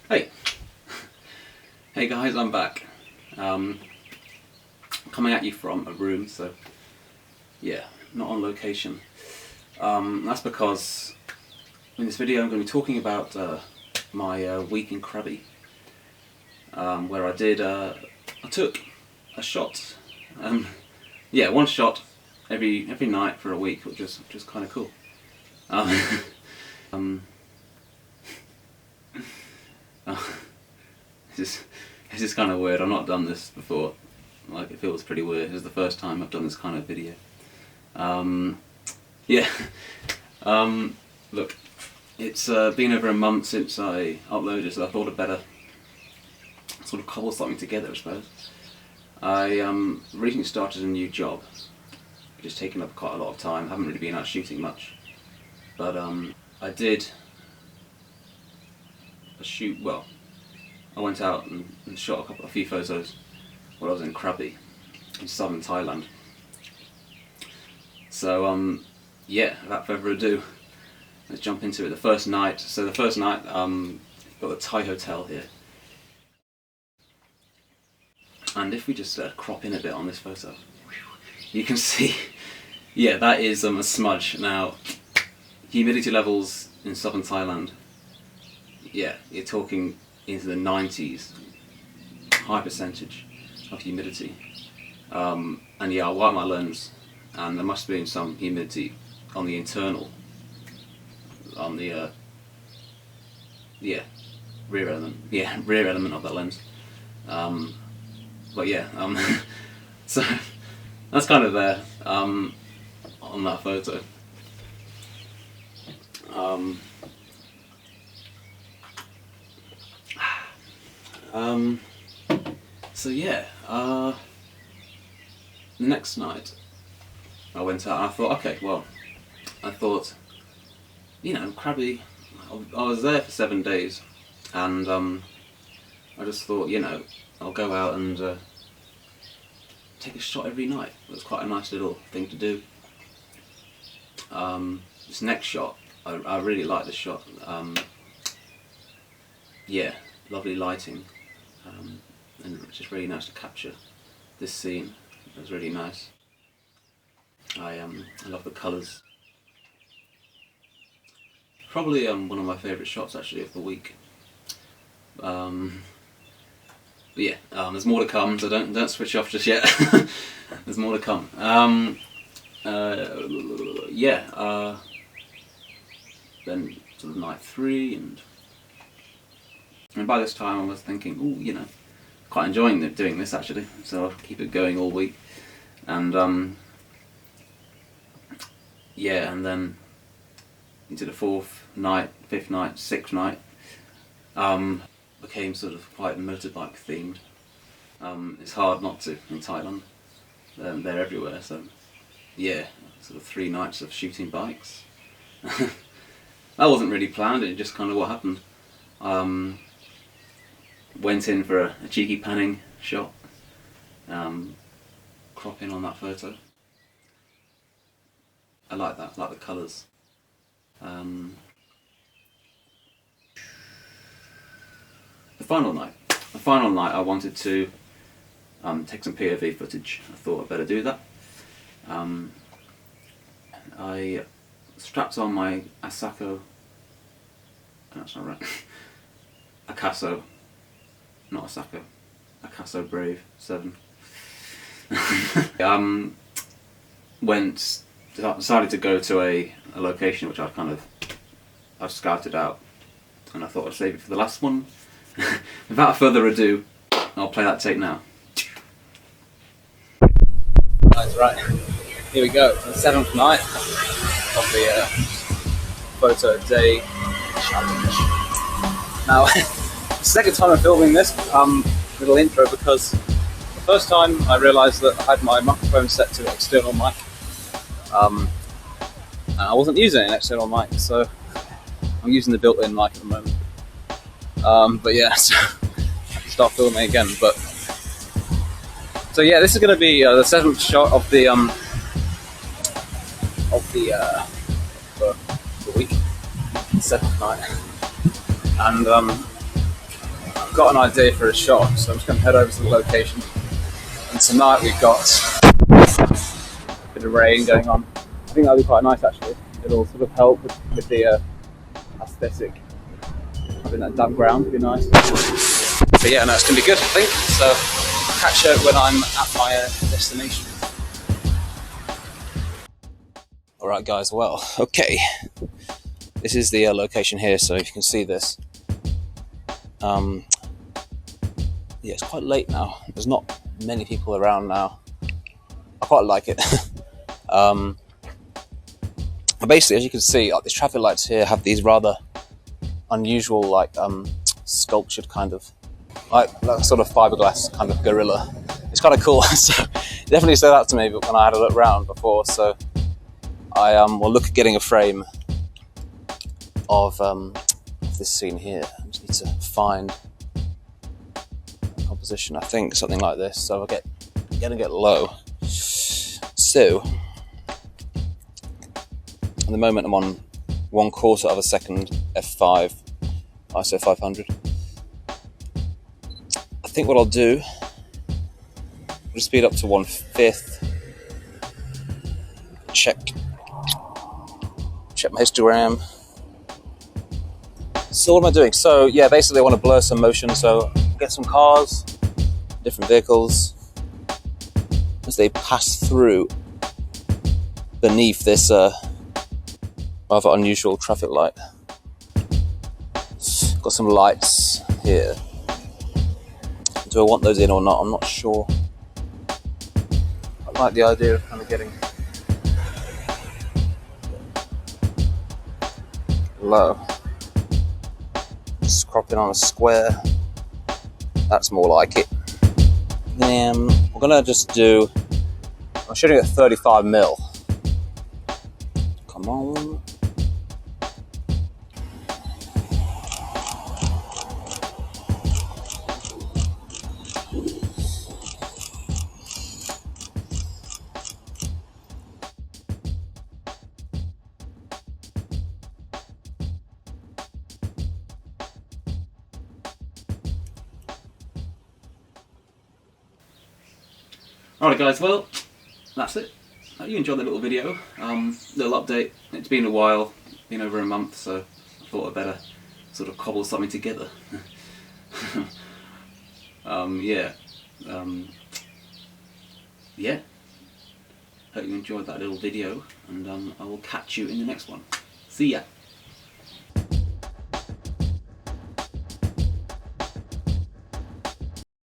Hey! Hey guys, I'm back. Coming at you from a room, so yeah, not on location. That's because in this video I'm going to be talking about my week in Krabi, where I took a shot, yeah, one shot every night for a week, which was kind of cool. This is kind of weird. I've not done this before. Like, it feels pretty weird. This is the first time I've done this kind of video. Yeah. Look, it's been over a month since I uploaded, so I thought I'd better sort of cobble something together, I suppose. I recently started a new job, which has taken up quite a lot of time. I haven't really been out shooting much, but I did a shoot. Well, I went out and shot a few photos while I was in Krabi, in southern Thailand. So yeah, without further ado, let's jump into it. The first night. So the first night, got the Thai hotel here, and if we just crop in a bit on this photo, you can see, yeah, that is a smudge. Now, humidity levels in southern Thailand, yeah, you're talking into the 90s, high percentage of humidity. And yeah, I wiped my lens, and there must have been some humidity on the internal, on the rear element of that lens. But yeah, so that's kind of there on that photo. So yeah, the next night I went out and I thought, okay, well, you know, Krabi, I was there for 7 days, and I just thought, you know, I'll go out and take a shot every night. It was quite a nice little thing to do. This next shot, I really like this shot. Yeah, lovely lighting. And it's just really nice to capture this scene. It was really nice. I love the colours. Probably one of my favourite shots actually of the week. But yeah, there's more to come, so don't switch off just yet. There's more to come. Yeah. Then sort of night 3, and by this time I was thinking, oh, you know, quite enjoying doing this actually, so I'll keep it going all week. And yeah, and then into the 4th night, 5th night, 6th night, became sort of quite motorbike themed. It's hard not to in Thailand. They're everywhere, so yeah, sort of 3 nights of shooting bikes. That wasn't really planned, it just kind of what happened. Went in for a cheeky panning shot, crop in on that photo. I like that, I like the colours. The final night I wanted to take some POV footage. I thought I'd better do that. I strapped on my Asako, that's not right, Akaso, not Asako, Akaso Brave 7. Decided to go to a location which I've scouted out, and I thought I'd save it for the last one. Without further ado, I'll play that tape now. That's right. Here we go. The 7th night of the photo day challenge. Now, the second time I'm filming this little intro, because the first time I realised that I had my microphone set to an external mic, and I wasn't using an external mic, so I'm using the built-in mic at the moment. But yeah, so I can start filming again. But so yeah, this is going to be the 7th shot of the week. 7th night, and I've got an idea for a shot, so I'm just going to head over to the location. And tonight we've got a bit of rain going on. I think that'll be quite nice actually. It'll sort of help with the aesthetic. Having that damp ground would be nice. So yeah, no, it's going to be good, I think. So I'll catch you when I'm at my destination. Alright guys, well, okay. This is the location here, so if you can see this. Yeah, it's quite late now. There's not many people around now. I quite like it. But basically, as you can see, like, these traffic lights here have these rather unusual, like sculptured kind of, like sort of fiberglass kind of gorilla. It's kind of cool. So it definitely stood out to me when I had a look around before. So I will look at getting a frame of this scene here. I just need to find a composition. I think something like this. So I'll gonna get low. So at the moment I'm on 1/4 of a second f5 ISO 500. I think what I'll do, I'll just speed up to 1/5. Check my histogram. So what am I doing? So yeah, basically I want to blur some motion, so get some cars, different vehicles, as they pass through beneath this rather unusual traffic light. Got some lights here. Do I want those in or not? I'm not sure. I like the idea of kind of getting low. Just cropping on a square. That's more like it. Then we're gonna just do, I'm shooting at 35mm. Come on. Alright guys, well, that's it. Hope you enjoyed the little video. Little update. It's been a while, been over a month, so I thought I'd better sort of cobble something together. Yeah. Hope you enjoyed that little video, and I will catch you in the next one. See ya!